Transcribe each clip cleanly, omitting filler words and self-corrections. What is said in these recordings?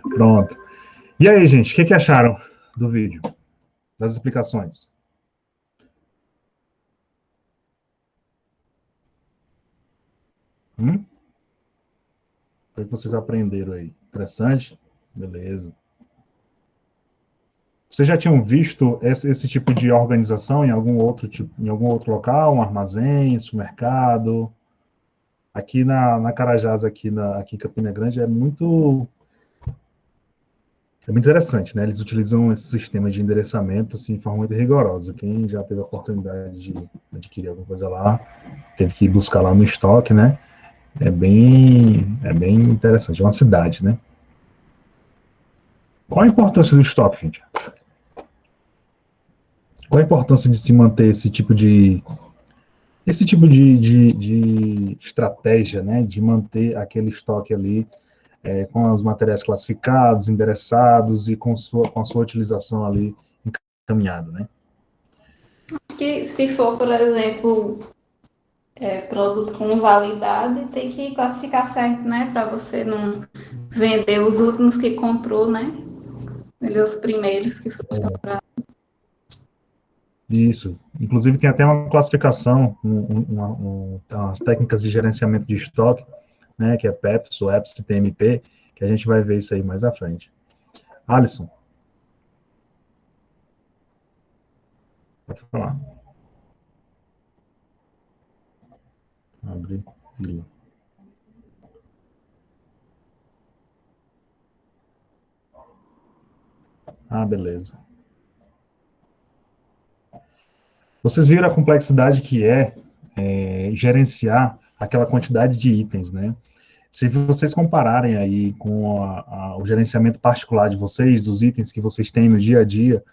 Pronto. E aí, gente, o que acharam do vídeo? Das explicações? O que vocês aprenderam aí? Interessante? Beleza. Vocês já tinham visto esse tipo de organização em algum outro local, um armazém, supermercado? Aqui na Carajás, aqui em Campina Grande, é muito interessante, né? Eles utilizam esse sistema de endereçamento assim, de forma muito rigorosa. Quem já teve a oportunidade de adquirir alguma coisa lá, teve que ir buscar lá no estoque, né? É bem interessante. É uma cidade, né? Qual a importância do estoque, gente? Qual a importância de se manter esse tipo de estratégia, né? De manter aquele estoque ali com os materiais classificados, endereçados e com a sua utilização ali encaminhada, né? Acho que se for, por exemplo, produto com validade, tem que classificar certo, né? Para você não vender os últimos que comprou, né? Vender os primeiros que foram comprados. Isso. Inclusive tem até uma classificação, umas técnicas de gerenciamento de estoque, né? Que é PEPS, ou EPS, PMP, que a gente vai ver isso aí mais à frente. Alisson, pode falar. Abre fila. Beleza. Vocês viram a complexidade que é gerenciar aquela quantidade de itens, né? Se vocês compararem aí com o gerenciamento particular de vocês, dos itens que vocês têm no dia a dia,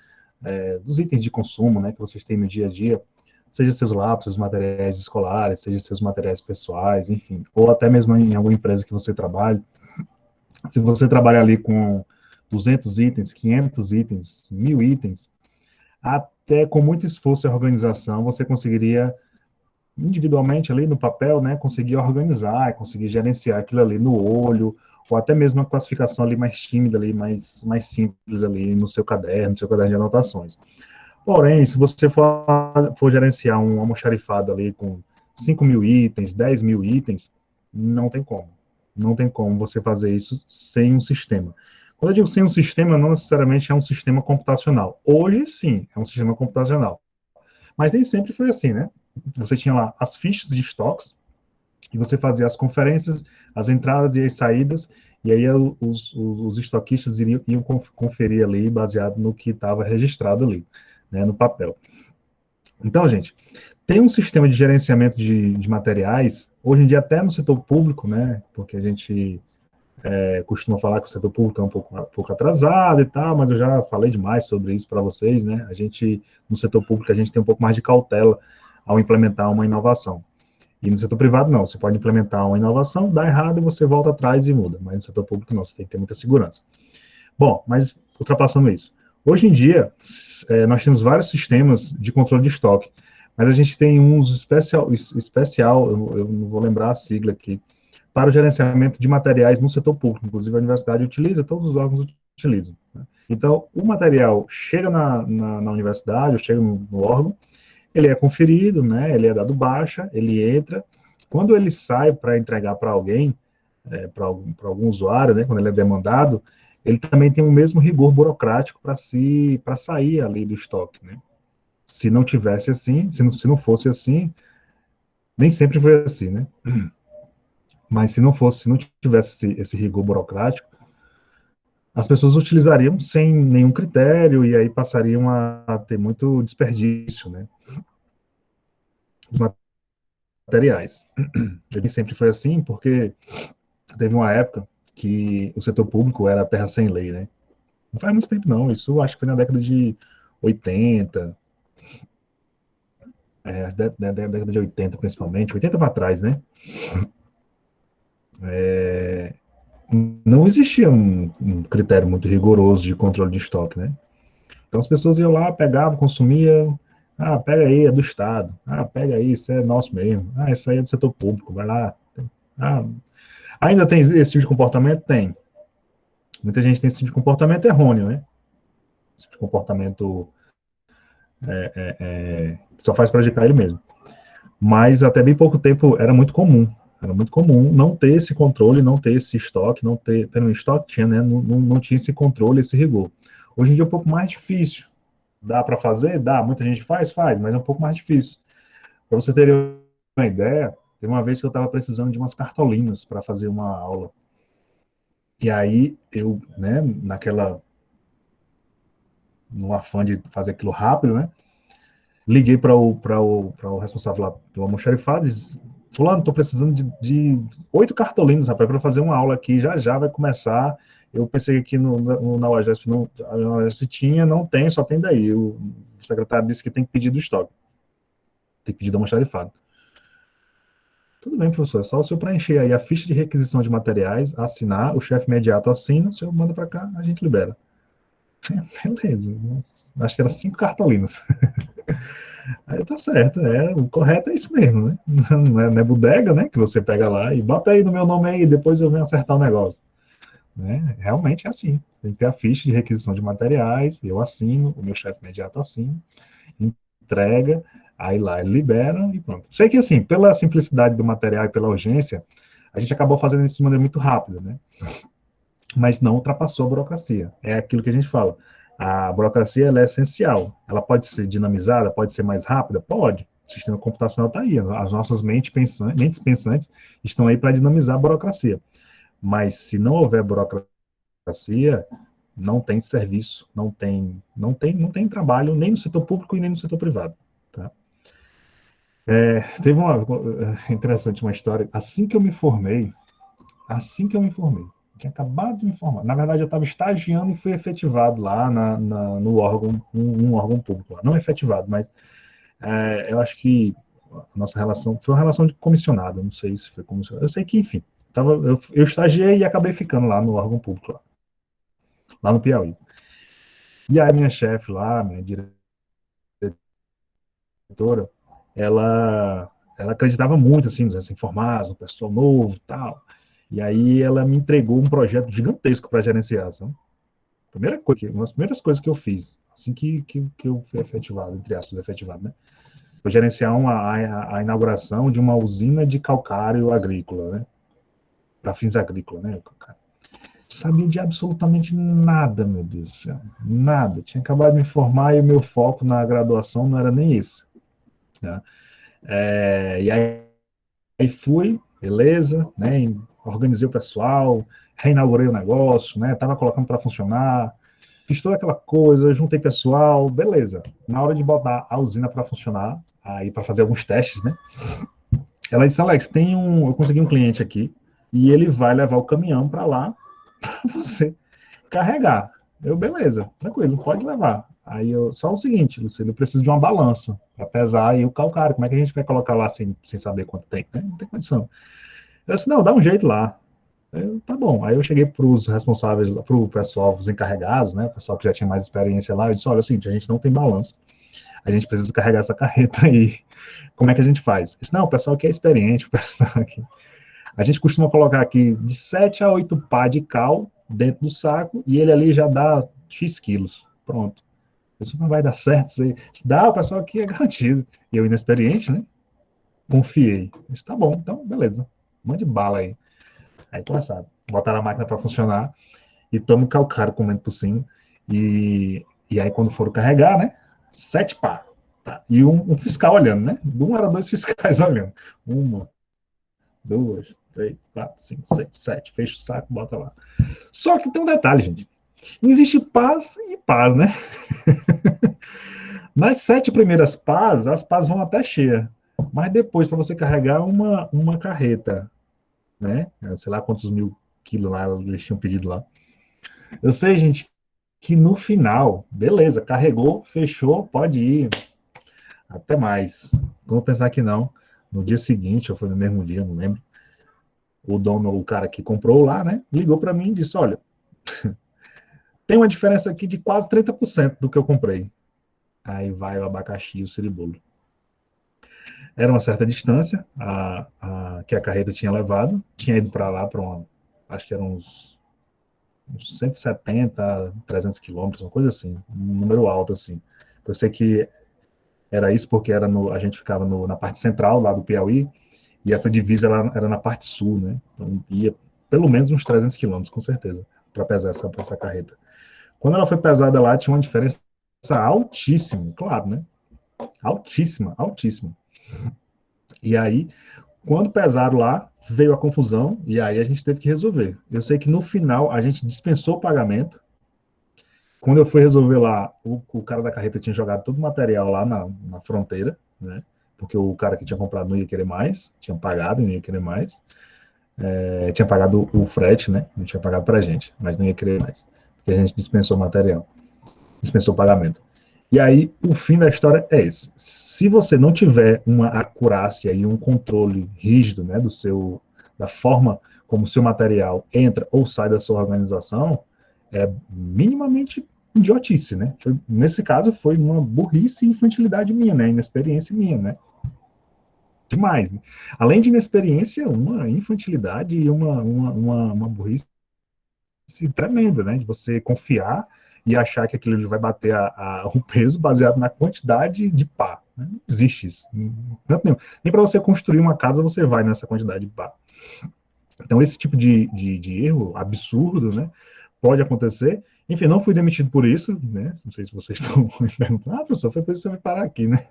dos itens de consumo, né, que vocês têm no dia a dia, seja seus lápis, seus materiais escolares, seja seus materiais pessoais, enfim, ou até mesmo em alguma empresa que você trabalhe, se você trabalha ali com 200 itens, 500 itens, 1000 itens, até com muito esforço e organização, você conseguiria individualmente ali no papel, né, conseguir organizar, conseguir gerenciar aquilo ali no olho, ou até mesmo uma classificação ali mais tímida, ali, mais simples ali no seu caderno de anotações. Porém, se você for gerenciar um almoxarifado ali com 5.000 itens, 10.000 itens, não tem como. Não tem como você fazer isso sem um sistema. Quando eu digo sem um sistema, não necessariamente é um sistema computacional. Hoje, sim, é um sistema computacional. Mas nem sempre foi assim, né? Você tinha lá as fichas de estoques, e você fazia as conferências, as entradas e as saídas, e aí os estoquistas iam conferir ali, baseado no que estava registrado ali, né, no papel. Então, gente, tem um sistema de gerenciamento de materiais, hoje em dia até no setor público, né, porque a gente costuma falar que o setor público é um pouco atrasado e tal, mas eu já falei demais sobre isso para vocês, né, no setor público, a gente tem um pouco mais de cautela ao implementar uma inovação. E no setor privado, não. Você pode implementar uma inovação, dá errado e você volta atrás e muda. Mas no setor público, não. Você tem que ter muita segurança. Bom, mas ultrapassando isso. Hoje em dia, nós temos vários sistemas de controle de estoque, mas a gente tem um uso especial, eu não vou lembrar a sigla aqui, para o gerenciamento de materiais no setor público. Inclusive, a universidade utiliza, todos os órgãos utilizam. Né? Então, o material chega na universidade, ou chega no órgão, ele é conferido, né, ele é dado baixa, ele entra, quando ele sai para entregar para alguém, para algum usuário, né, quando ele é demandado, ele também tem o mesmo rigor burocrático para sair ali do estoque, né. Se não tivesse assim, se não fosse assim, nem sempre foi assim, né, mas se não tivesse esse rigor burocrático, as pessoas utilizariam sem nenhum critério e aí passariam a ter muito desperdício, né, materiais. Ele sempre foi assim, porque teve uma época que o setor público era terra sem lei, né? Não faz muito tempo, não. Isso acho que foi na década de 80, década de 80, principalmente, 80 para trás, né? Não existia um critério muito rigoroso de controle de estoque, né? Então as pessoas iam lá, pegavam, consumiam, pega aí, é do Estado. Pega aí, isso é nosso mesmo. Isso aí é do setor público, vai lá. Ainda tem esse tipo de comportamento? Tem. Muita gente tem esse tipo de comportamento errôneo, né? Esse tipo de comportamento que só faz prejudicar ele mesmo. Mas até bem pouco tempo era muito comum não ter esse controle, não ter esse estoque, não ter, tendo um estoque tinha, né? Não tinha esse controle, esse rigor. Hoje em dia é um pouco mais difícil. Dá para fazer? Dá. Muita gente faz, mas é um pouco mais difícil. Para você ter uma ideia, tem uma vez que eu estava precisando de umas cartolinas para fazer uma aula. E aí eu, né, no afã de fazer aquilo rápido, né, liguei para o responsável lá pelo almoxarifado e disse, fulano, estou precisando de 8 cartolinas, rapaz, para fazer uma aula aqui, já vai começar. Eu pensei que aqui na UASP, a UASP tinha, não tem, só tem daí. O secretário disse que tem que pedir do estoque, tem que pedir do almoxarifado. Tudo bem, professor, é só o senhor preencher aí a ficha de requisição de materiais, assinar, o chefe imediato assina, o senhor manda para cá, a gente libera. Beleza, acho que era 5 cartolinas. Aí tá certo, o correto é isso mesmo, né? Não é bodega, né? Que você pega lá e bota aí no meu nome aí, depois eu venho acertar o negócio. Né? Realmente é assim. Tem que ter a ficha de requisição de materiais, eu assino, o meu chefe imediato assina, entrega, aí lá ele libera e pronto. Sei que assim, pela simplicidade do material e pela urgência, a gente acabou fazendo isso de maneira muito rápida, né? Mas não ultrapassou a burocracia. É aquilo que a gente fala. A burocracia ela é essencial. Ela pode ser dinamizada, pode ser mais rápida? Pode. O sistema computacional está aí. As nossas mentes pensantes estão aí para dinamizar a burocracia. Mas se não houver burocracia, não tem serviço, não tem trabalho nem no setor público e nem no setor privado. Tá? Teve uma interessante uma história. Assim que eu me formei, tinha acabado de me formar. Na verdade, eu estava estagiando e fui efetivado lá no órgão, um órgão público. Lá. Não efetivado, mas eu acho que a nossa relação foi uma relação de comissionado. Não sei se foi comissionado. Eu sei que, enfim, eu estagiei e acabei ficando lá no órgão público, lá no Piauí. E aí, minha chefe lá, minha diretora, ela acreditava muito assim, nos recém-formados, no pessoal novo e tal. E aí ela me entregou um projeto gigantesco para gerenciar. Sabe? Uma das primeiras coisas que eu fiz, assim que eu fui efetivado, entre aspas, efetivado, né? Foi gerenciar a inauguração de uma usina de calcário agrícola, né? Para fins agrícolas, né? Sabia de absolutamente nada, meu Deus do céu. Nada. Tinha acabado de me formar e o meu foco na graduação não era nem esse. Né? E aí fui, beleza, né? Organizei o pessoal, reinaugurei o negócio, né? Tava colocando para funcionar, fiz toda aquela coisa, juntei pessoal, beleza. Na hora de botar a usina para funcionar, aí para fazer alguns testes, né? Ela disse, Alex, eu consegui um cliente aqui e ele vai levar o caminhão para lá para você carregar. Eu, beleza, tranquilo, pode levar. Aí só o seguinte, Lucilo, eu preciso de uma balança para pesar aí o calcário. Como é que a gente vai colocar lá sem saber quanto tem? Né? Não tem condição. Eu disse, não, dá um jeito lá. Tá bom. Aí eu cheguei para os responsáveis, para o pessoal, os encarregados, né? O pessoal que já tinha mais experiência lá, eu disse, olha, é o seguinte, a gente não tem balanço. A gente precisa carregar essa carreta aí. Como é que a gente faz? Eu disse, não, o pessoal aqui é experiente, o pessoal aqui. A gente costuma colocar aqui de 7 a 8 pá de cal dentro do saco e ele ali já dá X quilos. Pronto. Isso não vai dar certo. Se dá, o pessoal aqui é garantido. E eu, inexperiente, né? Confiei. Disse, tá bom, então, beleza. Mande bala aí. Aí começaram. Botaram a máquina para funcionar e toma o calcário comendo por cima. E aí, quando foram carregar, né? 7 pá. Tá? E um fiscal olhando, né? Um era 2 fiscais olhando. Uma, duas, três, quatro, cinco, seis, sete. Fecha o saco, bota lá. Só que tem um detalhe, gente. Existe paz e paz, né? Nas 7 primeiras pás, as pás vão até cheia. Mas depois, para você carregar uma carreta, né? Sei lá quantos mil quilos lá eles tinham pedido lá. Eu sei, gente, que no final, beleza, carregou, fechou, pode ir. Até mais. Vamos pensar que não. No dia seguinte, ou foi no mesmo dia, não lembro. O cara que comprou lá, né? Ligou para mim e disse: olha, tem uma diferença aqui de quase 30% do que eu comprei. Aí vai o abacaxi e o ciribolo. Era uma certa distância que a carreta tinha levado, tinha ido para lá, acho que eram uns uns 170, 300 quilômetros, uma coisa assim, um número alto, assim. Eu sei que era isso porque a gente ficava na parte central, lá do Piauí, e essa divisa era na parte sul, né? Então ia pelo menos uns 300 quilômetros, com certeza, para pesar essa carreta. Quando ela foi pesada lá, tinha uma diferença altíssima, claro, né? Altíssima, altíssima. E aí, quando pesaram lá, veio a confusão, e aí a gente teve que resolver. Eu sei que no final a gente dispensou o pagamento. Quando eu fui resolver lá, o cara da carreta tinha jogado todo o material lá na fronteira, né? Porque o cara que tinha comprado não ia querer mais, tinha pagado, não ia querer mais. Tinha pagado o frete, né? Não tinha pagado pra gente, mas não ia querer mais. Porque a gente dispensou o material, dispensou o pagamento. E aí, o fim da história é esse. Se você não tiver uma acurácia e um controle rígido, né, da forma como o seu material entra ou sai da sua organização, é minimamente idiotice, né? Nesse caso, foi uma burrice e infantilidade minha, né? Inexperiência minha, né? Demais. Né? Além de inexperiência, uma infantilidade e uma burrice tremenda, né? De você confiar e achar que aquilo vai bater o peso baseado na quantidade de pá. Né? Não existe isso. Nem para você construir uma casa você vai nessa quantidade de pá. Então, esse tipo de erro absurdo, né? Pode acontecer. Enfim, não fui demitido por isso, né? Não sei se vocês estão me perguntando, professor, foi por isso que você vai parar aqui, né?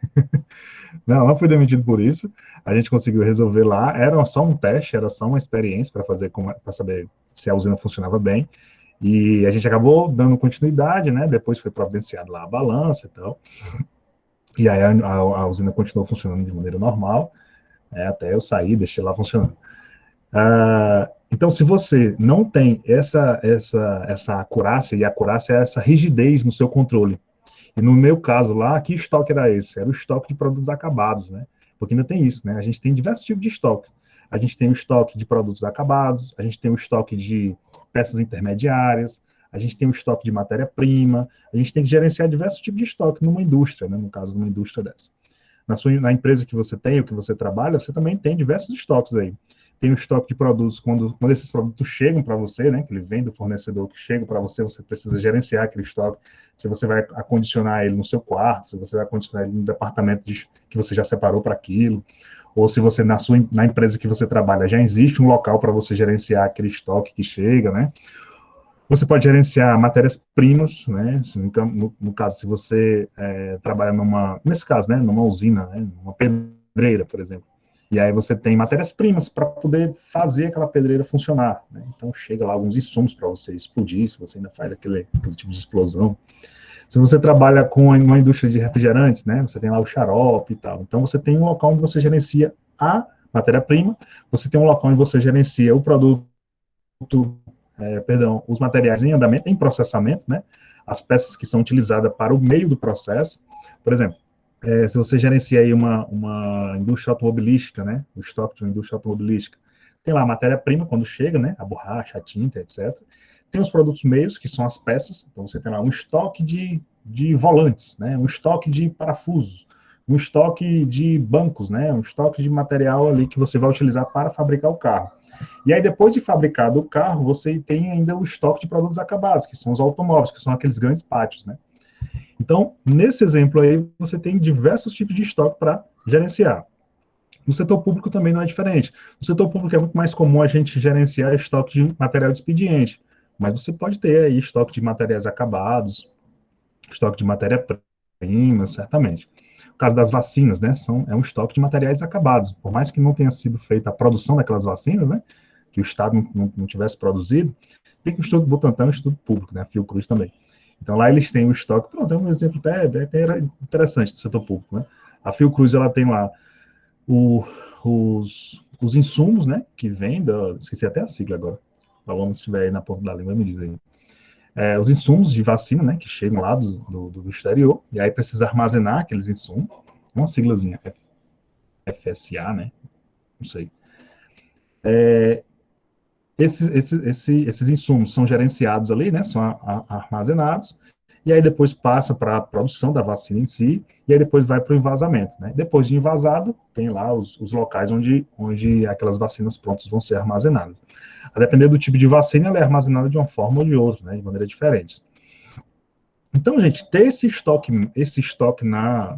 Não fui demitido por isso. A gente conseguiu resolver lá. Era só um teste, era só uma experiência para fazer, para saber se a usina funcionava bem. E a gente acabou dando continuidade, né? Depois foi providenciado lá a balança e tal. E aí a usina continuou funcionando de maneira normal, né, até eu sair, deixei lá funcionando. Então, se você não tem essa acurácia, e a acurácia é essa rigidez no seu controle. E no meu caso lá, que estoque era esse? Era o estoque de produtos acabados, né? Porque ainda tem isso, né? A gente tem diversos tipos de estoque. A gente tem o estoque de produtos acabados, a gente tem o estoque de peças intermediárias, a gente tem o estoque de matéria-prima, a gente tem que gerenciar diversos tipos de estoque numa indústria, né? No caso, numa indústria dessa. Na empresa que você tem, ou que você trabalha, você também tem diversos estoques aí. Tem o estoque de produtos, quando esses produtos chegam para você, né, que ele vem do fornecedor, que chega para você, você precisa gerenciar aquele estoque, se você vai acondicionar ele no seu quarto, se você vai acondicionar ele no departamento que você já separou para aquilo, ou se você, na empresa que você trabalha, já existe um local para você gerenciar aquele estoque que chega, né, você pode gerenciar matérias-primas, né? No caso, se você trabalha nesse caso, né? Numa usina, né? Uma pedreira, por exemplo. E aí você tem matérias-primas para poder fazer aquela pedreira funcionar. Né? Então chega lá alguns insumos para você explodir, se você ainda faz aquele tipo de explosão. Se você trabalha com uma indústria de refrigerantes, né? Você tem lá o xarope e tal. Então você tem um local onde você gerencia a matéria-prima, você tem um local onde você gerencia o produto os materiais em andamento, em processamento, né? As peças que são utilizadas para o meio do processo. Por exemplo, se você gerencia aí uma indústria automobilística, né? O estoque de uma indústria automobilística, tem lá a matéria-prima quando chega, né? A borracha, a tinta, etc. Tem os produtos meios, que são as peças. Então, você tem lá um estoque de volantes, né? Um estoque de parafusos, um estoque de bancos, né? Um estoque de material ali que você vai utilizar para fabricar o carro. E aí, depois de fabricado o carro, você tem ainda o estoque de produtos acabados, que são os automóveis, que são aqueles grandes pátios, né? Então, nesse exemplo aí, você tem diversos tipos de estoque para gerenciar. No setor público também não é diferente. No setor público é muito mais comum a gente gerenciar estoque de material de expediente, mas você pode ter aí estoque de materiais acabados, estoque de matéria-prima, certamente. No caso das vacinas, né, é um estoque de materiais acabados. Por mais que não tenha sido feita a produção daquelas vacinas, né, que o Estado não tivesse produzido, tem que o Instituto Butantan é um estudo público, né, a Fiocruz também. Então, lá eles têm o estoque, pronto, é um exemplo até interessante do setor público, né. A Fiocruz, ela tem lá os insumos, né, que vêm esqueci até a sigla agora, o aluno, se estiver aí na ponta da língua, me diz aí. Os insumos de vacina, né, que chegam lá do exterior, e aí precisa armazenar aqueles insumos, uma siglazinha, FSA, né, não sei. Esses insumos são gerenciados ali, né, são armazenados, e aí depois passa para a produção da vacina em si, e aí depois vai para o envasamento, né? Depois de envasado, tem lá os locais onde aquelas vacinas prontas vão ser armazenadas. A depender do tipo de vacina, ela é armazenada de uma forma ou de outra, né? De maneira diferente. Então, gente, ter esse estoque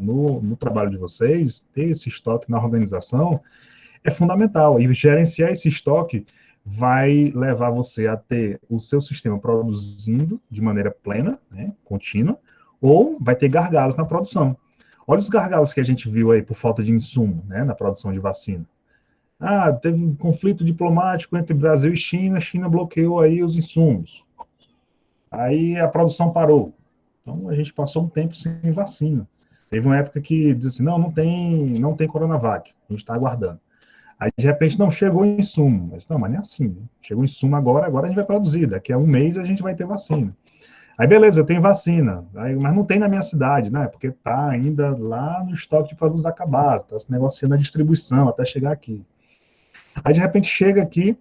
no trabalho de vocês, ter esse estoque na organização, é fundamental. E gerenciar esse estoque vai levar você a ter o seu sistema produzindo de maneira plena, né, contínua, ou vai ter gargalos na produção. Olha os gargalos que a gente viu aí por falta de insumo, né, na produção de vacina. Ah, teve um conflito diplomático entre Brasil e China, China bloqueou aí os insumos. Aí a produção parou. Então a gente passou um tempo sem vacina. Teve uma época que disse assim, não tem Coronavac, a gente está aguardando. Aí, de repente, não, chegou insumo. Mas não é assim. Né? Chegou insumo agora a gente vai produzir. Daqui a um mês a gente vai ter vacina. Aí, beleza, tem vacina. Aí, mas não tem na minha cidade, né? Porque tá ainda lá no estoque de produtos acabados. Está se negociando a distribuição até chegar aqui. Aí, de repente, chega aqui,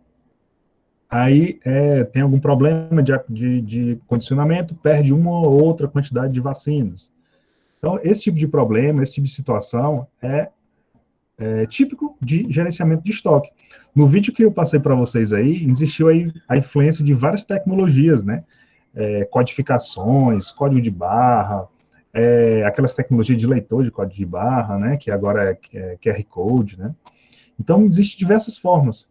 aí tem algum problema de condicionamento, perde uma ou outra quantidade de vacinas. Então, esse tipo de problema, esse tipo de situação é típico de gerenciamento de estoque. No vídeo que eu passei para vocês aí, existiu aí a influência de várias tecnologias, né? Codificações, código de barra, aquelas tecnologias de leitor de código de barra, né? Que agora é QR Code, né? Então, existem diversas formas.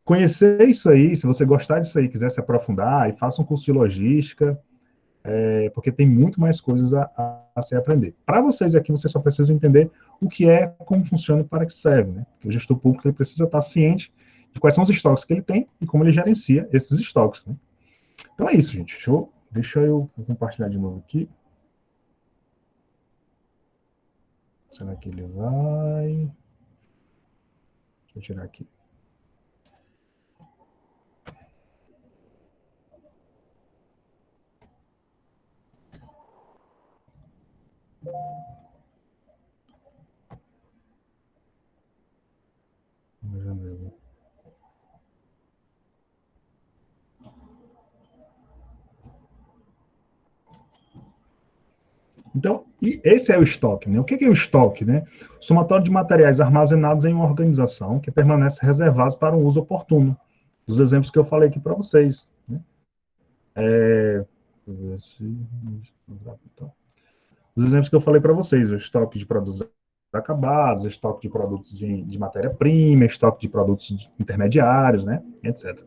Conhecer isso aí, se você gostar disso aí, quiser se aprofundar, e faça um curso de logística, porque tem muito mais coisas a se aprender. Para vocês aqui, vocês só precisam entender o que é, como funciona e para que serve, né? Porque o gestor público ele precisa estar ciente de quais são os estoques que ele tem e como ele gerencia esses estoques, né? Então é isso, gente. Deixa eu compartilhar de novo aqui. Será que ele vai? Deixa eu tirar aqui. Então, e esse é o estoque, né? O que é o estoque, né? Somatório de materiais armazenados em uma organização que permanece reservados para um uso oportuno. Os exemplos que eu falei aqui para vocês, né? Os exemplos que eu falei para vocês, o estoque de produtos acabados, estoque de produtos de matéria-prima, estoque de produtos intermediários, né, etc.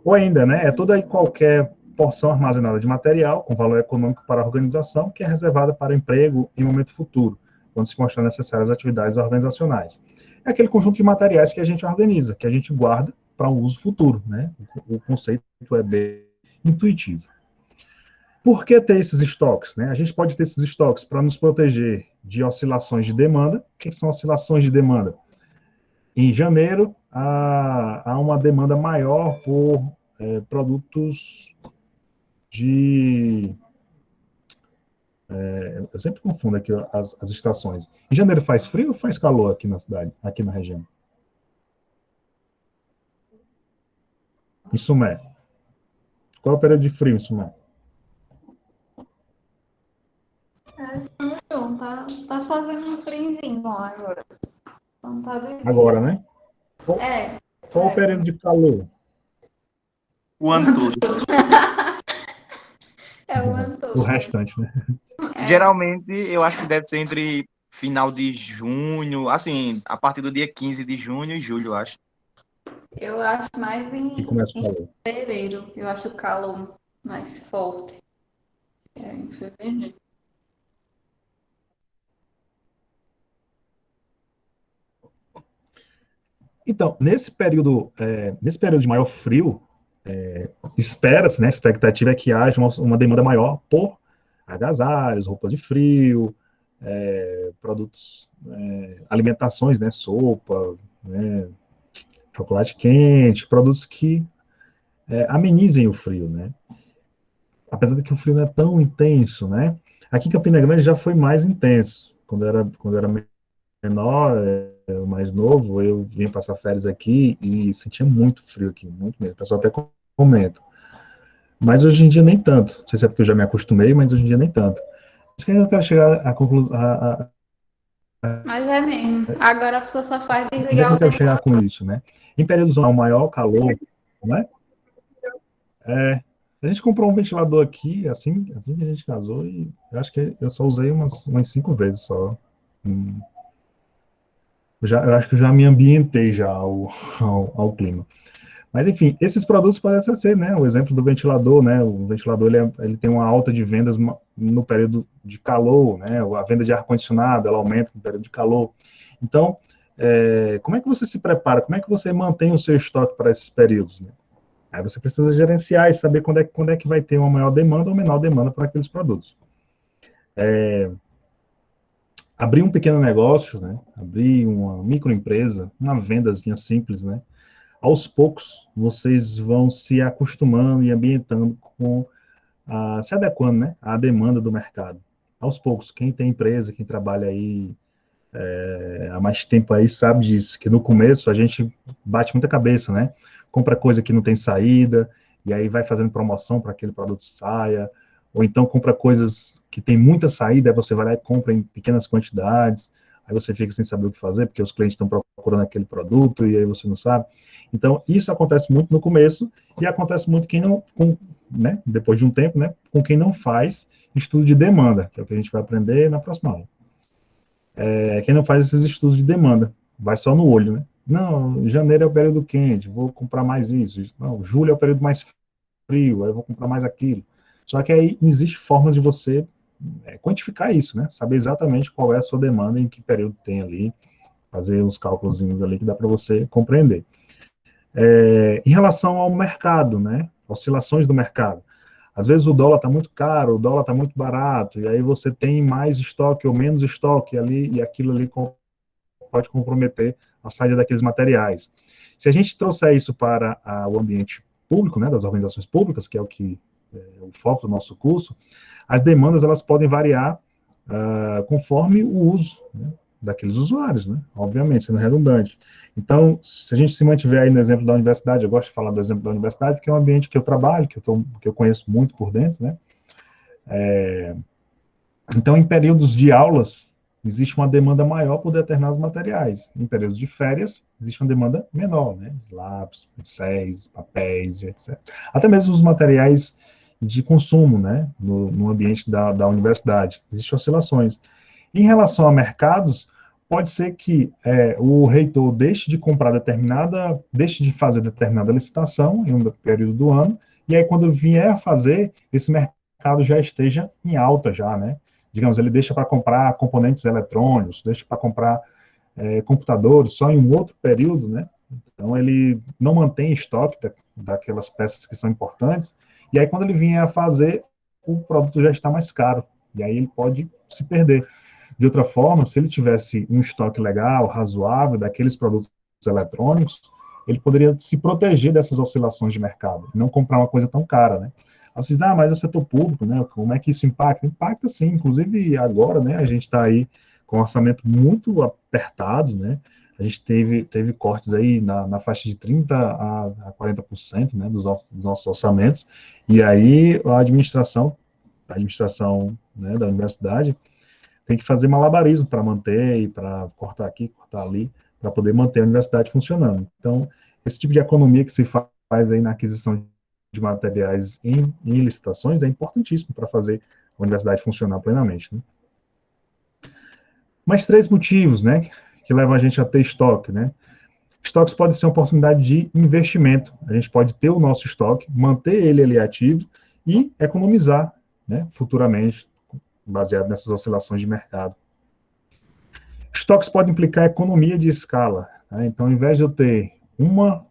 Ou ainda, né, é toda e qualquer porção armazenada de material com valor econômico para a organização que é reservada para emprego em momento futuro, quando se mostrar necessárias atividades organizacionais. É aquele conjunto de materiais que a gente organiza, que a gente guarda para um uso futuro, né? O conceito é bem intuitivo. Por que ter esses estoques? Né? A gente pode ter esses estoques para nos proteger de oscilações de demanda. O que são oscilações de demanda? Em janeiro, há uma demanda maior por produtos de... eu sempre confundo aqui as estações. Em janeiro faz frio ou faz calor aqui na cidade, aqui na região? Em Sumé. Qual é o período de frio em Sumé? São João, tá fazendo um friozinho lá agora. Então tá de Agora, dia. né? É, Qual o período de calor? O ano todo. é o ano O todo. restante, né? Geralmente, eu acho que deve ser entre final de junho, assim, a partir do dia 15 de junho e julho, eu acho. Eu acho mais Que em começa o calor. fevereiro. Eu acho o calor mais forte. É em fevereiro. Então, nesse período de maior frio, espera-se, né, a expectativa é que haja uma demanda maior por agasalhos, roupa de frio, produtos, alimentações, né, sopa, né, chocolate quente, produtos que amenizem o frio, né? Apesar de que o frio não é tão intenso, né? Aqui em Campina Grande já foi mais intenso. Quando eu era menor, mais novo, eu vinha passar férias aqui e sentia muito frio aqui, muito mesmo. O pessoal até comenta. Mas hoje em dia nem tanto. Não sei se é porque eu já me acostumei, mas hoje em dia nem tanto. Acho que eu quero chegar à conclusão. Mas é mesmo. Agora a pessoa só faz Onde é que desligar eu o quero ventilador. chegar com isso, né? Em períodos ao maior calor, né? É, a gente comprou um ventilador aqui, assim que a gente casou, e eu acho que eu só usei umas 5 vezes só. Hum, eu acho que eu já me ambientei já ao clima. Mas, enfim, esses produtos podem ser, né, o exemplo do ventilador, né, o ventilador, ele tem uma alta de vendas no período de calor, né, a venda de ar-condicionado, ela aumenta no período de calor. Então, como é que você se prepara, como é que você mantém o seu estoque para esses períodos, né? Aí você precisa gerenciar e saber quando é que vai ter uma maior demanda ou menor demanda para aqueles produtos. Abrir um pequeno negócio, né, abrir uma microempresa, uma vendazinha simples, né, aos poucos vocês vão se acostumando e ambientando se adequando, né, à demanda do mercado. Aos poucos, quem tem empresa, quem trabalha aí há mais tempo aí sabe disso, que no começo a gente bate muita cabeça, né? Compra coisa que não tem saída, e aí vai fazendo promoção para aquele produto saia, ou então compra coisas que tem muita saída, aí você vai lá e compra em pequenas quantidades, aí você fica sem saber o que fazer, porque os clientes estão procurando aquele produto, e aí você não sabe. Então, isso acontece muito no começo, e acontece muito quem não, né, depois de um tempo, né, com quem não faz estudo de demanda, que é o que a gente vai aprender na próxima aula. Quem não faz esses estudos de demanda, vai só no olho, né? Não, janeiro é o período quente, vou comprar mais isso. Não, julho é o período mais frio, aí eu vou comprar mais aquilo. Só que aí existe formas de você quantificar isso, né? Saber exatamente qual é a sua demanda, em que período tem ali, fazer uns cálculos ali que dá para você compreender. Em relação ao mercado, né? Oscilações do mercado. Às vezes o dólar está muito caro, o dólar está muito barato, e aí você tem mais estoque ou menos estoque ali, e aquilo ali pode comprometer a saída daqueles materiais. Se a gente trouxer isso para o ambiente público, né, das organizações públicas, que é o foco do nosso curso, as demandas elas podem variar conforme o uso, né, daqueles usuários, né, obviamente, sendo redundante. Então, se a gente se mantiver aí no exemplo da universidade, eu gosto de falar do exemplo da universidade, porque é um ambiente que eu trabalho, que eu conheço muito por dentro, né. Então, em períodos de aulas, existe uma demanda maior por determinados materiais. Em períodos de férias, existe uma demanda menor, né? Lápis, pincéis, papéis, etc. Até mesmo os materiais de consumo, né? No ambiente da universidade. Existem oscilações. Em relação a mercados, pode ser que o reitor deixe de fazer determinada licitação em um período do ano, e aí quando vier a fazer, esse mercado já esteja em alta já, né? Digamos, ele deixa para comprar componentes eletrônicos, deixa para comprar computadores só em um outro período, né? Então, ele não mantém estoque daquelas peças que são importantes, e aí, quando ele vier a fazer, o produto já está mais caro, e aí ele pode se perder. De outra forma, se ele tivesse um estoque legal, razoável, daqueles produtos eletrônicos, ele poderia se proteger dessas oscilações de mercado, não comprar uma coisa tão cara, né? Aí vocês, mas é o setor público, né? Como é que isso impacta? Impacta sim, inclusive agora, né? A gente está aí com um orçamento muito apertado, né? A gente teve cortes aí na faixa de 30% a 40%, né, dos nossos orçamentos, e aí a administração, né, da universidade tem que fazer malabarismo para manter e para cortar aqui, cortar ali, para poder manter a universidade funcionando. Então, esse tipo de economia que se faz aí na aquisição de materiais em licitações é importantíssimo para fazer a universidade funcionar plenamente, né? Mais 3 motivos, né, que levam a gente a ter estoque, né? Estoques podem ser uma oportunidade de investimento. A gente pode ter o nosso estoque, manter ele ali ativo e economizar, né, futuramente, baseado nessas oscilações de mercado. Estoques podem implicar economia de escala, né? Então, ao invés de eu ter uma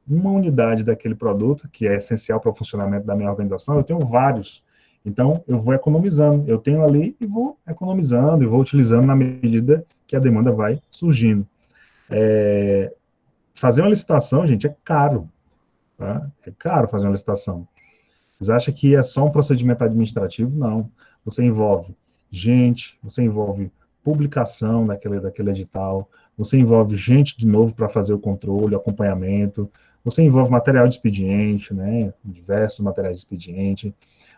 unidade daquele produto, que é essencial para o funcionamento da minha organização, eu tenho vários. Então, eu vou economizando. Eu tenho ali e vou economizando e vou utilizando na medida que a demanda vai surgindo. Fazer uma licitação, gente, é caro. Tá? É caro fazer uma licitação. Vocês acham que é só um procedimento administrativo? Não. Você envolve gente, você envolve publicação daquele edital, você envolve gente de novo para fazer o controle, o acompanhamento, Você envolve material de expediente, né, diversos materiais de expediente,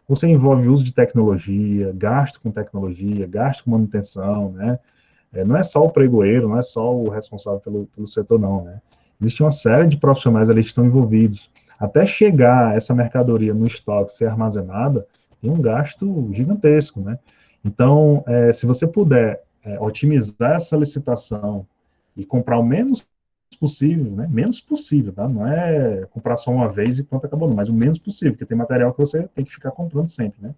você envolve uso de tecnologia, gasto com tecnologia, gasto com manutenção, né, não é só o pregoeiro, não é só o responsável pelo setor, não, né, existe uma série de profissionais ali que estão envolvidos, até chegar essa mercadoria no estoque, ser armazenada, tem um gasto gigantesco, né, então, se você puder otimizar essa licitação e comprar o menos possível, né? Menos possível, tá? Não é comprar só uma vez e pronto, acabou, não, mas o menos possível, porque tem material que você tem que ficar comprando sempre, né?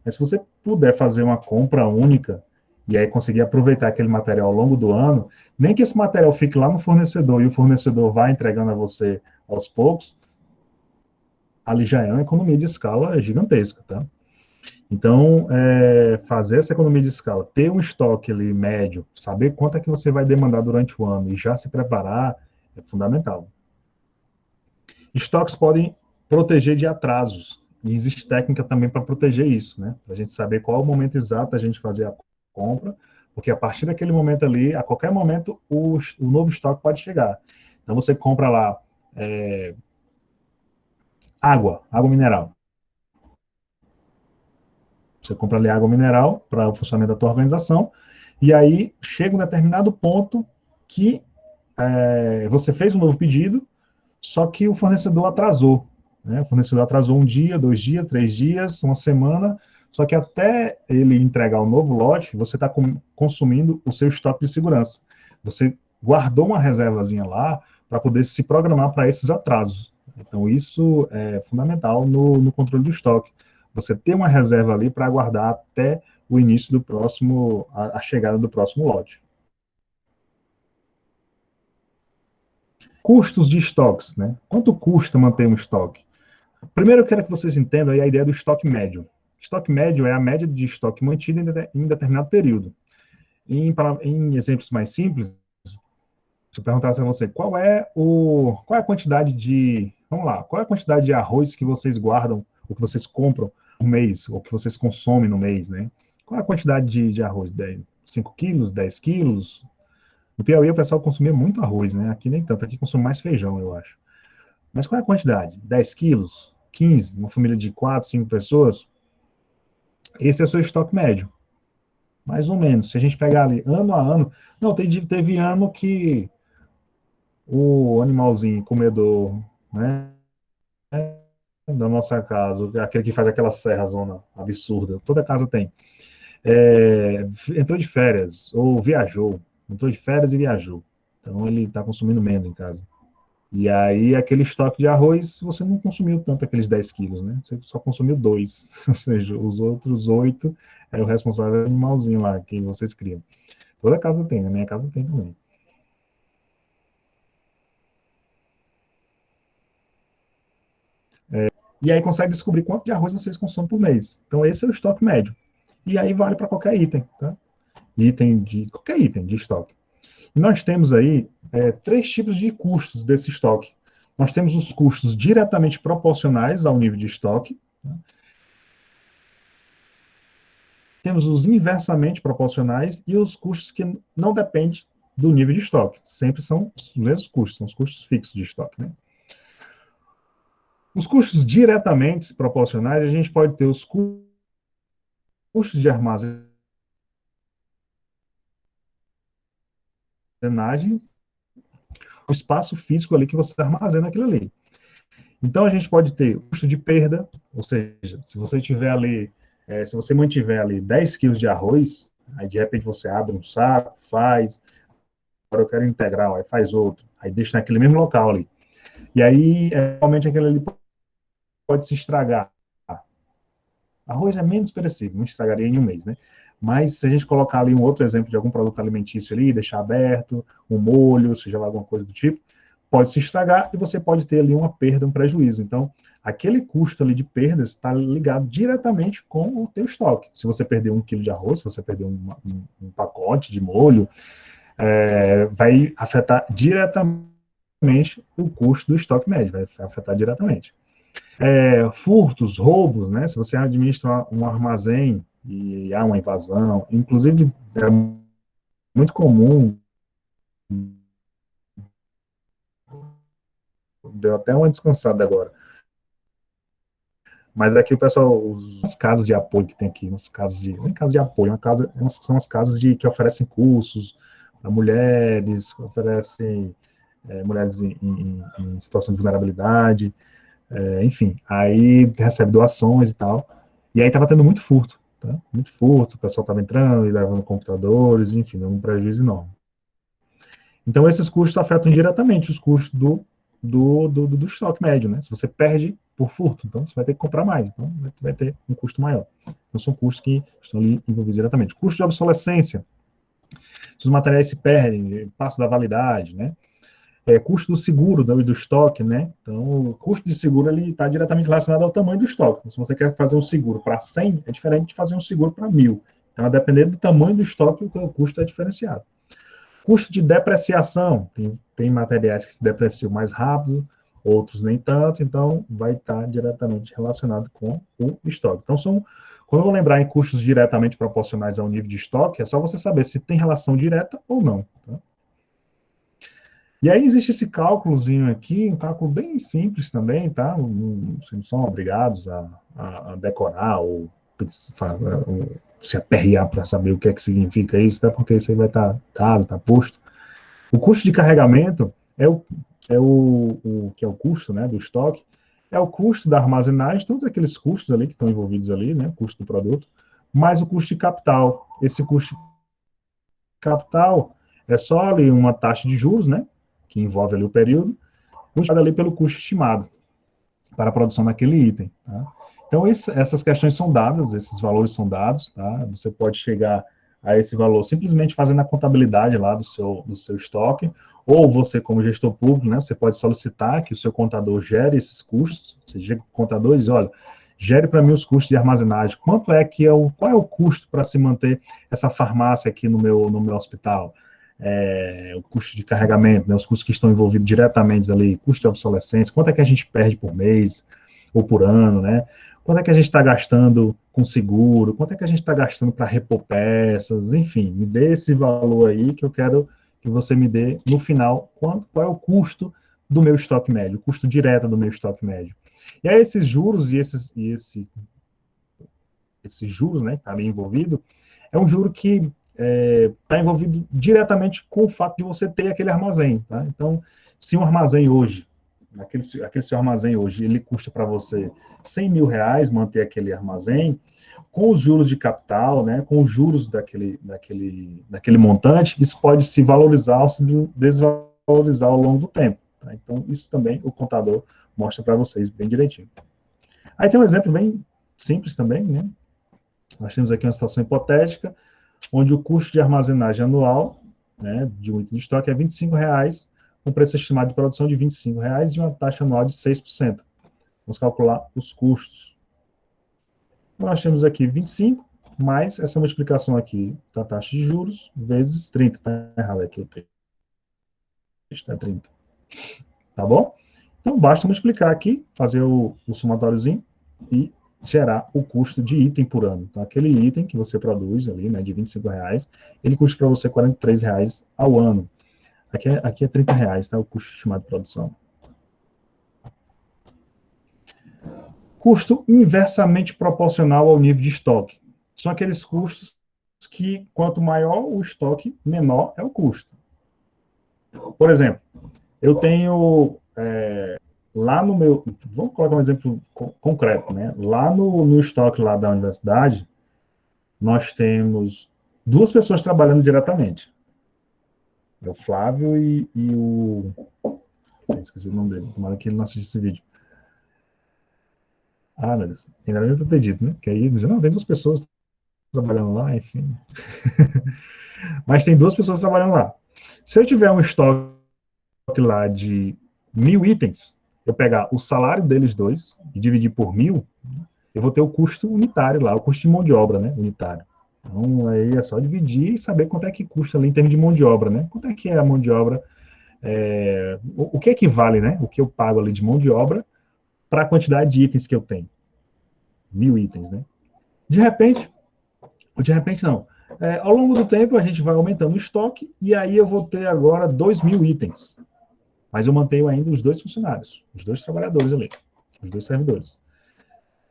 Mas se você puder fazer uma compra única e aí conseguir aproveitar aquele material ao longo do ano, nem que esse material fique lá no fornecedor e o fornecedor vá entregando a você aos poucos, ali já é uma economia de escala gigantesca, tá? Então, fazer essa economia de escala, ter um estoque ali médio, saber quanto é que você vai demandar durante o ano e já se preparar é fundamental. Estoques podem proteger de atrasos, e existe técnica também para proteger isso, né? Para a gente saber qual é o momento exato da gente fazer a compra, porque a partir daquele momento ali, a qualquer momento, o novo estoque pode chegar. Então, você compra lá água mineral. Você compra ali água mineral para o funcionamento da tua organização, e aí chega um determinado ponto que você fez um novo pedido, só que o fornecedor atrasou. Né? O fornecedor atrasou um dia, 2 dias, 3 dias, uma semana, só que até ele entregar o novo lote, você está consumindo o seu estoque de segurança. Você guardou uma reservazinha lá para poder se programar para esses atrasos. Então, isso é fundamental no controle do estoque. Você ter uma reserva ali para aguardar até o início do próximo, a chegada do próximo lote. Custos de estoques, né? Quanto custa manter um estoque? Primeiro eu quero que vocês entendam a ideia do estoque médio. Estoque médio é a média de estoque mantido em determinado período. Em exemplos mais simples, se eu perguntasse a você qual é a quantidade de, vamos lá, qual é a quantidade de arroz que vocês guardam, ou que vocês compram no mês, ou que vocês consomem no mês, né? Qual é a quantidade de arroz? 5 quilos, 10 quilos? No Piauí o pessoal consumia muito arroz, né? Aqui nem tanto, aqui consome mais feijão, eu acho. Mas qual é a quantidade? 10 quilos? 15? Uma família de 4, 5 pessoas? Esse é o seu estoque médio. Mais ou menos. Se a gente pegar ali ano a ano. Não, teve ano que o animalzinho comedor, né, da nossa casa, aquele que faz aquela serrazona absurda, toda casa tem, entrou de férias, ou viajou, entrou de férias e viajou. Então ele está consumindo menos em casa. E aí, aquele estoque de arroz, você não consumiu tanto aqueles 10 quilos, né? Você só consumiu 2. Ou seja, os outros 8 é o responsável animalzinho lá que vocês criam. Toda casa tem, na minha casa tem também. E aí consegue descobrir quanto de arroz vocês consomem por mês. Então, esse é o estoque médio. E aí vale para qualquer item, tá? Qualquer item de estoque. E nós temos aí 3 tipos de custos desse estoque. Nós temos os custos diretamente proporcionais ao nível de estoque, né? Temos os inversamente proporcionais e os custos que não dependem do nível de estoque. Sempre são os mesmos custos, são os custos fixos de estoque, né? Os custos diretamente proporcionais, a gente pode ter os custos de armazenagem, o espaço físico ali que você armazena aquilo ali. Então, a gente pode ter o custo de perda, ou seja, se você tiver ali, se você mantiver ali 10 quilos de arroz, aí de repente você abre um saco, faz, agora eu quero integral, aí faz outro, aí deixa naquele mesmo local ali. E aí, realmente, aquele ali pode se estragar. Arroz é menos perecível, não estragaria em um mês, né? Mas se a gente colocar ali um outro exemplo de algum produto alimentício ali, deixar aberto, um molho, seja lá alguma coisa do tipo, pode se estragar e você pode ter ali uma perda, um prejuízo. Então, aquele custo ali de perdas está ligado diretamente com o teu estoque. Se você perder 1 quilo de arroz, se você perder um pacote de molho, vai afetar diretamente o custo do estoque médio, vai afetar diretamente. Furtos, roubos, né? Se você administra um armazém e há uma invasão, inclusive é muito comum deu até uma descansada agora. Mas aqui o pessoal, as casas de apoio que tem aqui, as casas de, nem casa de apoio, são as casas que oferecem cursos para mulheres, oferecem mulheres em situação de vulnerabilidade, enfim, aí recebe doações e tal, e aí estava tendo muito furto, tá? Muito furto, o pessoal estava entrando e levando computadores, enfim, dando um prejuízo enorme. Então, esses custos afetam diretamente os custos do estoque médio, né? Se você perde por furto, então você vai ter que comprar mais, então vai ter um custo maior. Então, são custos que estão ali envolvidos diretamente. Custo de obsolescência, se os materiais se perdem, passo da validade, né? Custo do seguro do estoque, né? Então, o custo de seguro ele está diretamente relacionado ao tamanho do estoque. Então, se você quer fazer um seguro para 100, é diferente de fazer um seguro para 1.000. Então, a depender do tamanho do estoque, o custo é diferenciado. Custo de depreciação, tem materiais que se depreciam mais rápido, outros nem tanto, então vai estar diretamente relacionado com o estoque. Então, quando eu vou lembrar em custos diretamente proporcionais ao nível de estoque, é só você saber se tem relação direta ou não. Tá? E aí existe esse cálculozinho aqui, um cálculo bem simples também, tá? Vocês não são obrigados a decorar ou se aperrear para saber o que é que significa isso, até porque isso aí vai estar dado, está posto. O custo de carregamento é o que é o custo, né, do estoque, é o custo da armazenagem, todos aqueles custos ali que estão envolvidos ali, né, o custo do produto, mais o custo de capital. Esse custo de capital é só ali uma taxa de juros, né, que envolve ali o período, multiplicado ali pelo custo estimado para a produção daquele item. Tá? Então, essas questões são dadas, esses valores são dados, tá? Você pode chegar a esse valor simplesmente fazendo a contabilidade lá do seu estoque, ou você, como gestor público, né, você pode solicitar que o seu contador gere esses custos, você chega com o contador e diz, olha, gere para mim os custos de armazenagem, qual é o custo para se manter essa farmácia aqui no meu hospital? O custo de carregamento, né, os custos que estão envolvidos diretamente ali, custo de obsolescência, quanto é que a gente perde por mês ou por ano, né? Quanto é que a gente está gastando com seguro, quanto é que a gente está gastando para repor peças, enfim, me dê esse valor aí que eu quero que você me dê no final, qual é o custo do meu estoque médio, o custo direto do meu estoque médio. E aí esses juros esses juros, né, que está ali envolvido, é um juro que está envolvido diretamente com o fato de você ter aquele armazém, tá? Então, se um armazém hoje, aquele seu armazém hoje, ele custa para você 100 mil reais manter aquele armazém, com os juros de capital, né, com os juros daquele montante, isso pode se valorizar ou se desvalorizar ao longo do tempo. Tá? Então, isso também o contador mostra para vocês bem direitinho. Aí tem um exemplo bem simples também, né? Nós temos aqui uma situação hipotética, onde o custo de armazenagem anual, né, de um item de estoque é R$25, com preço estimado de produção de R$25 e uma taxa anual de 6%. Vamos calcular os custos. Nós temos aqui 25, mais essa multiplicação aqui da taxa de juros, vezes 30. Está errado aqui o texto. É 30. Tá bom? Então, basta multiplicar aqui, fazer o somatóriozinho e gerar o custo de item por ano. Então, aquele item que você produz ali, né, de R$25, ele custa para você R$43 ao ano. Aqui é R$30, tá? O custo estimado de produção. Custo inversamente proporcional ao nível de estoque. São aqueles custos que, quanto maior o estoque, menor é o custo. Por exemplo, eu tenho lá no meu... Vamos colocar um exemplo concreto, né? Lá no estoque lá da universidade, nós temos 2 pessoas trabalhando diretamente. É o Flávio e o... Esqueci o nome dele, tomara que ele não assista esse vídeo. Ah, meu Deus. Ainda bem que eu ter dito, né? Que aí dizendo, não, tem 2 pessoas trabalhando lá, enfim. Mas tem 2 pessoas trabalhando lá. Se eu tiver um estoque lá de 1.000 itens, eu pegar o salário deles 2 e dividir por 1.000, eu vou ter o custo unitário lá, o custo de mão de obra, né? Unitário. Então, aí é só dividir e saber quanto é que custa ali em termos de mão de obra, né? Quanto é que é a mão de obra, o que equivale, né? O que eu pago ali de mão de obra para a quantidade de itens que eu tenho. 1.000 itens, né? De repente não. Ao longo do tempo, a gente vai aumentando o estoque, e aí eu vou ter agora 2.000 itens. mas eu mantenho ainda os 2 funcionários, os 2 trabalhadores ali, os 2 servidores.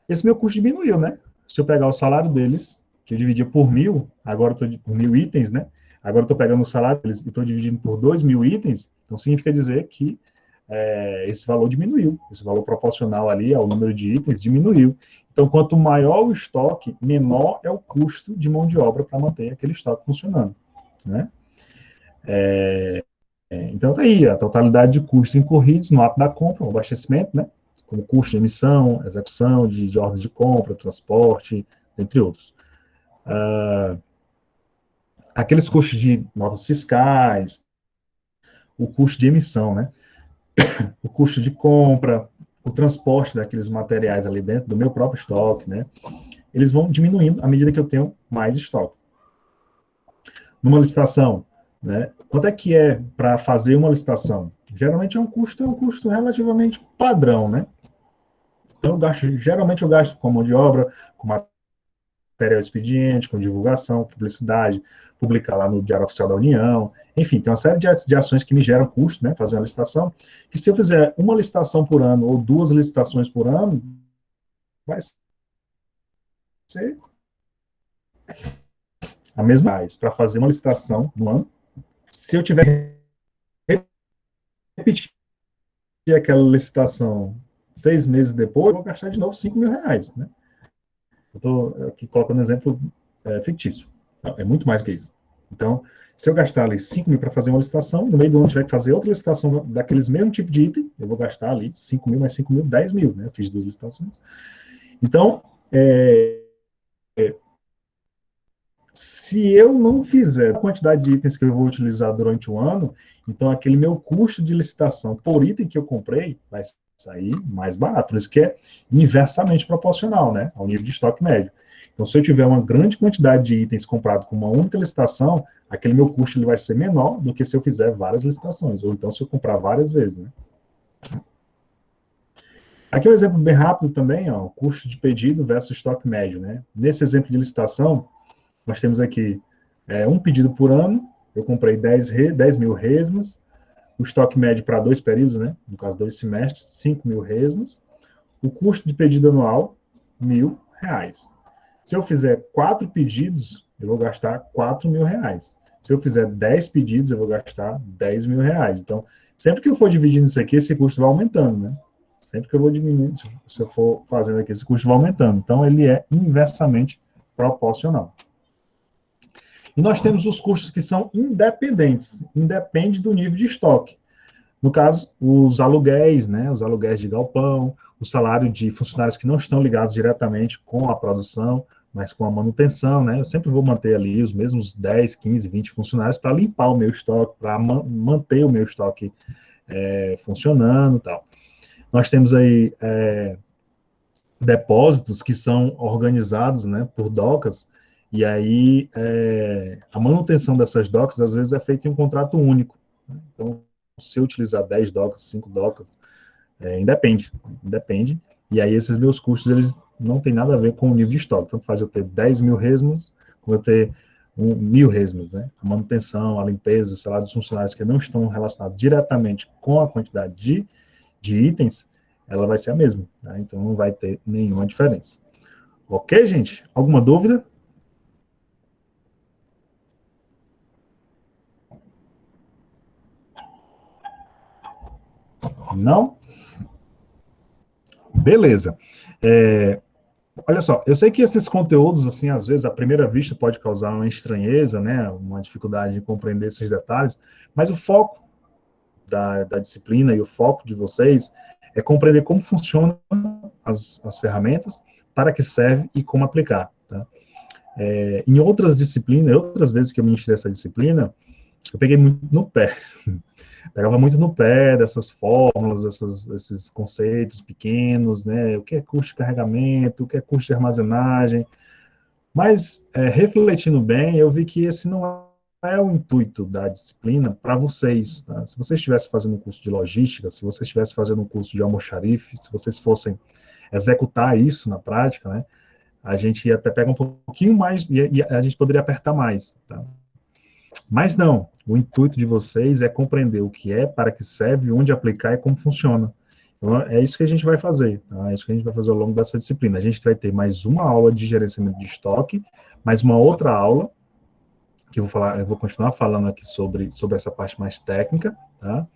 Esse meu custo diminuiu, né? Se eu pegar o salário deles, que eu dividia por 1.000, agora eu estou por 1.000 itens, né? Agora eu estou pegando o salário deles e estou dividindo por 2.000 itens, então significa dizer que esse valor diminuiu, esse valor proporcional ali ao número de itens diminuiu. Então, quanto maior o estoque, menor é o custo de mão de obra para manter aquele estoque funcionando, né? Então, tá aí a totalidade de custos incorridos no ato da compra, o abastecimento, né? Como custo de emissão, execução de ordens de compra, transporte, entre outros. Aqueles custos de notas fiscais, o custo de emissão, né? O custo de compra, o transporte daqueles materiais ali dentro do meu próprio estoque, né? Eles vão diminuindo à medida que eu tenho mais estoque. Numa licitação, né? Quanto é que é para fazer uma licitação? Geralmente é um custo relativamente padrão, né? Então, geralmente eu gasto com mão de obra, com material expediente, com divulgação, publicidade, publicar lá no Diário Oficial da União, enfim, tem uma série de ações que me geram custo, né, fazer uma licitação, que se eu fizer uma licitação por ano ou 2 licitações por ano, vai ser a mesma coisa para fazer uma licitação no ano. Se eu tiver repetir aquela licitação 6 meses depois, eu vou gastar de novo R$ 5.000, né? Eu estou aqui colocando um exemplo fictício. É muito mais do que isso. Então, se eu gastar ali 5.000 para fazer uma licitação, no meio do ano tiver que fazer outra licitação daqueles mesmo tipo de item, eu vou gastar ali 5.000 mais 5.000, 10.000, né? Eu fiz 2 licitações. Então, se eu não fizer a quantidade de itens que eu vou utilizar durante o ano, então aquele meu custo de licitação por item que eu comprei vai sair mais barato. Por isso que é inversamente proporcional, né, ao nível de estoque médio. Então, se eu tiver uma grande quantidade de itens comprados com uma única licitação, aquele meu custo ele vai ser menor do que se eu fizer várias licitações, ou então se eu comprar várias vezes, né. Aqui é um exemplo bem rápido também, ó, o custo de pedido versus estoque médio, né. Nesse exemplo de licitação, nós temos aqui um pedido por ano, eu comprei 10.000 resmas, o estoque médio para 2 períodos, né? No caso, 2 semestres, 5.000 resmas. O custo de pedido anual, R$ 1.000. Se eu fizer 4 pedidos, eu vou gastar R$ 4.000. Se eu fizer 10 pedidos, eu vou gastar R$ 10.000. Então, sempre que eu for dividindo isso aqui, esse custo vai aumentando, né? Sempre que eu vou diminuindo, se eu for fazendo aqui, esse custo vai aumentando. Então, ele é inversamente proporcional. E nós temos os custos que são independentes, independe do nível de estoque. No caso, os aluguéis, né, os aluguéis de galpão, o salário de funcionários que não estão ligados diretamente com a produção, mas com a manutenção, né, eu sempre vou manter ali os mesmos 10, 15, 20 funcionários para limpar o meu estoque, para manter o meu estoque funcionando e tal. Nós temos aí depósitos que são organizados, né, por docas, e aí a manutenção dessas docas, às vezes, é feita em um contrato único. Então, se eu utilizar 10 docas, 5 docas, independe, e aí esses meus custos, eles não têm nada a ver com o nível de estoque. Tanto faz eu ter 10.000 resmas, como eu ter 1.000 resmas, né? A manutenção, a limpeza, o salário dos funcionários que não estão relacionados diretamente com a quantidade de itens, ela vai ser a mesma, tá? Então não vai ter nenhuma diferença. Ok, gente? Alguma dúvida? Não? Beleza. Olha só, eu sei que esses conteúdos, assim, às vezes, à primeira vista, pode causar uma estranheza, né, uma dificuldade de compreender esses detalhes, mas o foco da disciplina e o foco de vocês é compreender como funcionam as ferramentas, para que serve e como aplicar, tá? Em outras disciplinas, outras vezes que eu ministrei essa disciplina, eu peguei muito no pé. Pegava muito no pé dessas fórmulas, esses conceitos pequenos, né? O que é custo de carregamento, o que é custo de armazenagem. Mas, refletindo bem, eu vi que esse não é o intuito da disciplina para vocês. Tá? Se vocês estivessem fazendo um curso de logística, se vocês estivessem fazendo um curso de almoxarife, se vocês fossem executar isso na prática, né? A gente ia até pegar um pouquinho mais e a gente poderia apertar mais, tá? Mas não, o intuito de vocês é compreender o que é, para que serve, onde aplicar e como funciona. Então, é isso que a gente vai fazer, tá? É isso que a gente vai fazer ao longo dessa disciplina. A gente vai ter mais uma aula de gerenciamento de estoque, mais uma outra aula, que eu vou continuar falando aqui sobre essa parte mais técnica, tá?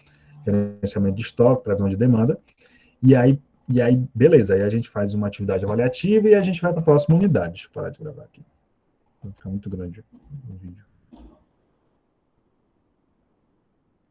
Gerenciamento de estoque, previsão de demanda, e aí, beleza, aí a gente faz uma atividade avaliativa e a gente vai para a próxima unidade. Deixa eu parar de gravar aqui. Vai ficar muito grande o vídeo.